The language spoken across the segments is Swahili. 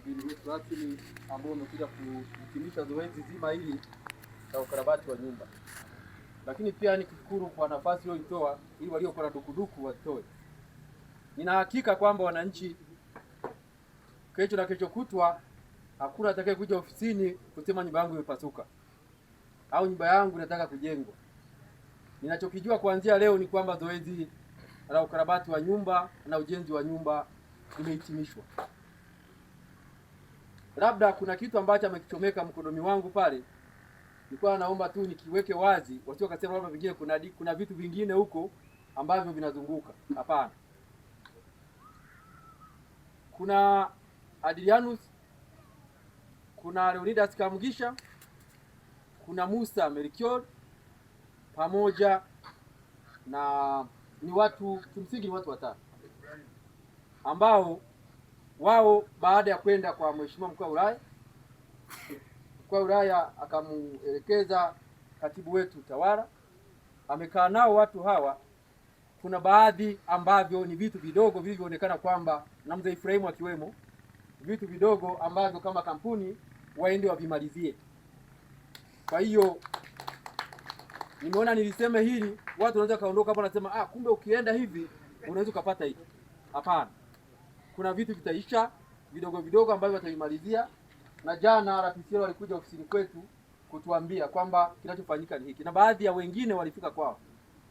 mgeni wetu rasmi ambao umekuja kuhitimisha zoezi zima hili la ukarabati wa nyumba. Lakini pia nikushukuru kwa nafasi uliyoitoa ili waliokuwa na dukuduku watoe. Nina hakika kwamba wananchi kesho na kesho kutwa hakuna atakaye kuja ofisini kusema nyumba yangu imepasuka au nyumba yangu inataka kujengwa. Ninachokijua kuanzia leo ni kwamba zoezi la ukarabati wa nyumba na ujenzi wa nyumba imehitimishwa. Labda kuna kitu ambacho amekichomeka mkononi wangu pale, nilikuwa naomba tu nikiweke wazi, wasio kasema labda vingine kuna vitu vingine huko ambavyo vinazunguka. Hapana. Kuna Adrianus, kuna Leonidas Kamugisha, kuna Musa Melchior pamoja na ni watu kimsingi, watu watatu ambao wao baada ya kwenda kwa Mheshimiwa Mkuu wa Wilaya, Mkuu wa Wilaya akamuelekeza katibu wetu tawala, amekaa nao watu hawa. Kuna baadhi ambavyo ni vitu vidogo vilivyoonekana kwamba na mzee Ibrahimu akiwemo, vitu vidogo ambavyo kama kampuni waende wavimalizie. Kwa hiyo nimeona niliseme hili, watu wanaweza kaondoka hapo nasema kumbe ukienda hivi unaweza kupata hiki. Hapana. Kuna vitu vitaisha vidogo vidogo ambavyo watavimalizia, na jana RPCL walikuja ofisini kwetu kutuambia kwamba kinachofanyika ni hiki, na baadhi ya wengine walifika kwao.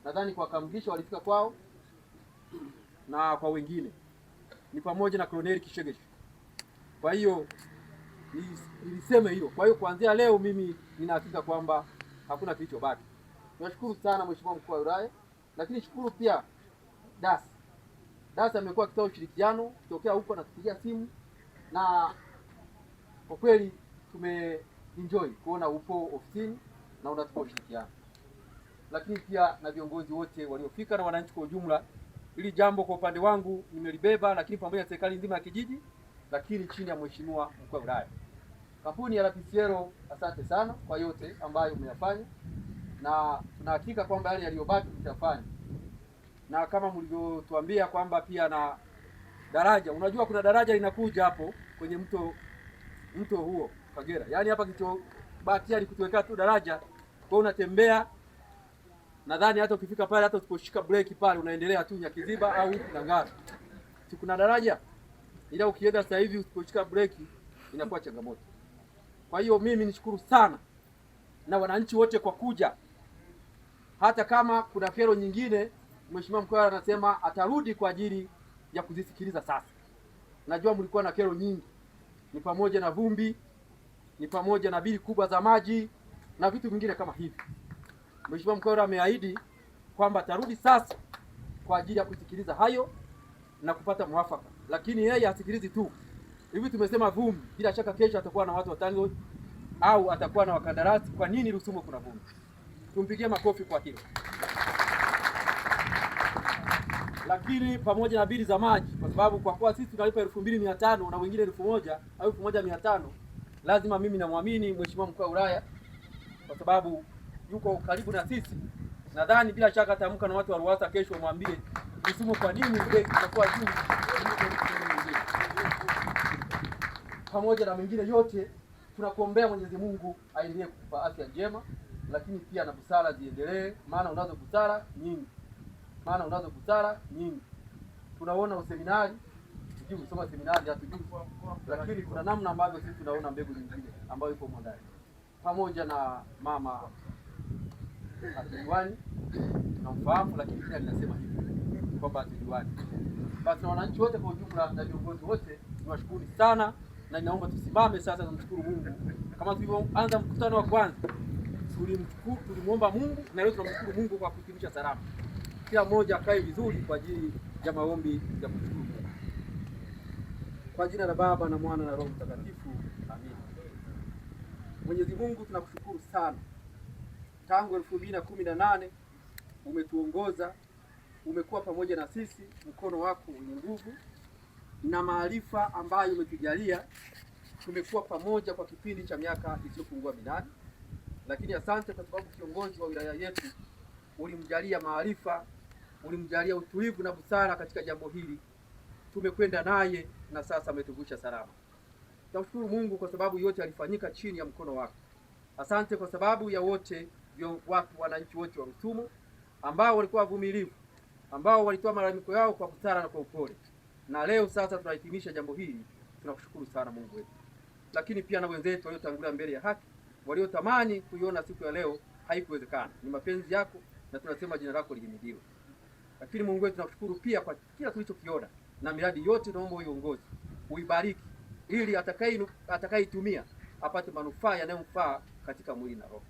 Nadhani kwa Kamugisha walifika kwao na kwa wengine ni pamoja na Colonel Kishegesho. Kwa hiyo niliseme hilo. Kwa hiyo kuanzia leo mimi nina hakika kwamba hakuna kilichobaki. Tunashukuru sana Mheshimiwa Mkuu wa Wilaya, lakini shukuru pia DAS amekuwa akitoa ushirikiano kutokea huko na kupigia simu, na kwa kweli tumeenjoy kuona upo ofisini na unatupa ushirikiano. Lakini pia na viongozi wote waliofika na wananchi kwa ujumla. Hili jambo kwa upande wangu nimelibeba, lakini pamoja na serikali nzima ya kijiji, lakini chini ya Mheshimiwa Mkuu wa Wilaya. Kampuni ya RPCL, asante sana kwa yote ambayo umeyafanya, na tuna hakika kwamba yale yaliyobaki tutafanya. Na kama mlivyotuambia kwamba pia na daraja, unajua kuna daraja linakuja hapo kwenye mto huo Kagera. Yaani hapa kilichobakia ni kutuweka tu daraja, kwa unatembea. Nadhani hata ukifika pale, hata usiposhika breki pale, unaendelea tu Nyakiziba au Ngara. Si kuna daraja? Ila ukienda sasa hivi usiposhika breki inakuwa changamoto. Kwa hiyo mimi nishukuru sana na wananchi wote kwa kuja. Hata kama kuna kero nyingine Mheshimiwa Mkuu anasema atarudi kwa ajili ya kuzisikiliza sasa. Najua mlikuwa na kero nyingi. Ni pamoja na vumbi, ni pamoja na bili kubwa za maji na vitu vingine kama hivi. Mheshimiwa Mkuu ameahidi kwamba atarudi sasa kwa ajili ya kusikiliza hayo na kupata mwafaka. Lakini yeye hasikilizi tu. Hivi tumesema vumbi, bila shaka kesho atakuwa na watu wa TANROADS au atakuwa na wakandarasi. Kwa nini Rusumo kuna vumbi? Tumpigie makofi kwa hilo. Lakini pamoja na bili za maji, kwa sababu kwa kuwa sisi tunalipa 2500 na wengine 1000 au 1500, lazima mimi namwamini Mheshimiwa Mkuu wa Wilaya kwa sababu yuko karibu na sisi. Nadhani bila shaka atamka na watu wa RUWASA kesho wamwambie Rusumo kwa nini bei inakuwa juu. Pamoja na mengine yote, tunakuombea Mwenyezi Mungu aendelee kukupa afya njema, lakini pia na busara ziendelee, maana unazo busara nyingi. Tunaona useminari, sijui kusoma seminari hatujui, lakini kuna namna ambavyo sisi tunaona mbegu nyingine ambayo ipo ndani. Pamoja na mama Atiwani tunamfahamu, lakini pia ninasema hivi kwamba Atiwani. Basi na wananchi wote kwa ujumla na viongozi wote niwashukuru sana, na ninaomba tusimame sasa tumshukuru Mungu. Kama tulivyoanza mkutano wa kwanza, tulimuomba Mungu, na leo tunamshukuru Mungu kwa kuhitimisha salama. Kila mmoja akae vizuri kwa ajili ya maombi ya kushukuru. Kwa jina la Baba na Mwana na Roho Mtakatifu. Amen. Mwenyezi Mungu tunakushukuru sana. Tangu 2018 umetuongoza, umekuwa pamoja na sisi, mkono wako wenye nguvu na maarifa ambayo umetujalia. Tumekuwa pamoja kwa kipindi cha miaka isiyopungua 8. Lakini asante kwa sababu kiongozi wa wilaya yetu ulimjalia maarifa, ulimjalia utulivu na busara katika jambo hili. Tumekwenda naye na sasa ametuvusha salama. Tunamshukuru Mungu kwa sababu yote alifanyika chini ya mkono wake. Asante kwa sababu ya wote watu wananchi wote wa Rusumo ambao walikuwa wavumilivu, ambao walitoa malalamiko yao kwa busara na kwa upole, na leo sasa tunahitimisha jambo hili. Tunakushukuru sana Mungu wetu, lakini pia na wenzetu waliotangulia mbele ya haki, waliotamani kuiona siku ya leo haikuwezekana. Ni mapenzi yako na tunasema jina lako lihimidiwe. Lakini Mungu wetu tunakushukuru pia kwa kila tulichokiona na miradi yote, naomba uiongozi, uibariki, ili atakayeitumia apate manufaa yanayomfaa katika mwili na roho.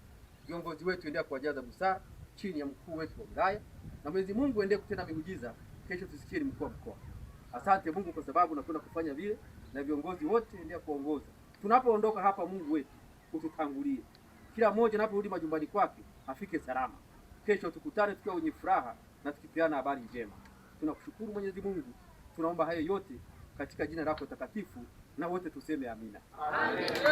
Viongozi wetu endelea kuwajaza busara chini ya mkuu wetu wa wilaya, na Mwenyezi Mungu endelee kutenda miujiza. Kesho tusikie ni mkuu wa mkoa. Asante Mungu kwa sababu unakwenda kufanya vile, na viongozi wote endelea kuongoza. Tunapoondoka hapa, Mungu wetu ututangulie, kila mmoja anaporudi majumbani kwake afike salama. Kesho tukutane tukiwa wenye furaha na tukipeana habari njema. Tunakushukuru Mwenyezi Mungu, tunaomba hayo yote katika jina lako takatifu, na wote tuseme amina. Amen.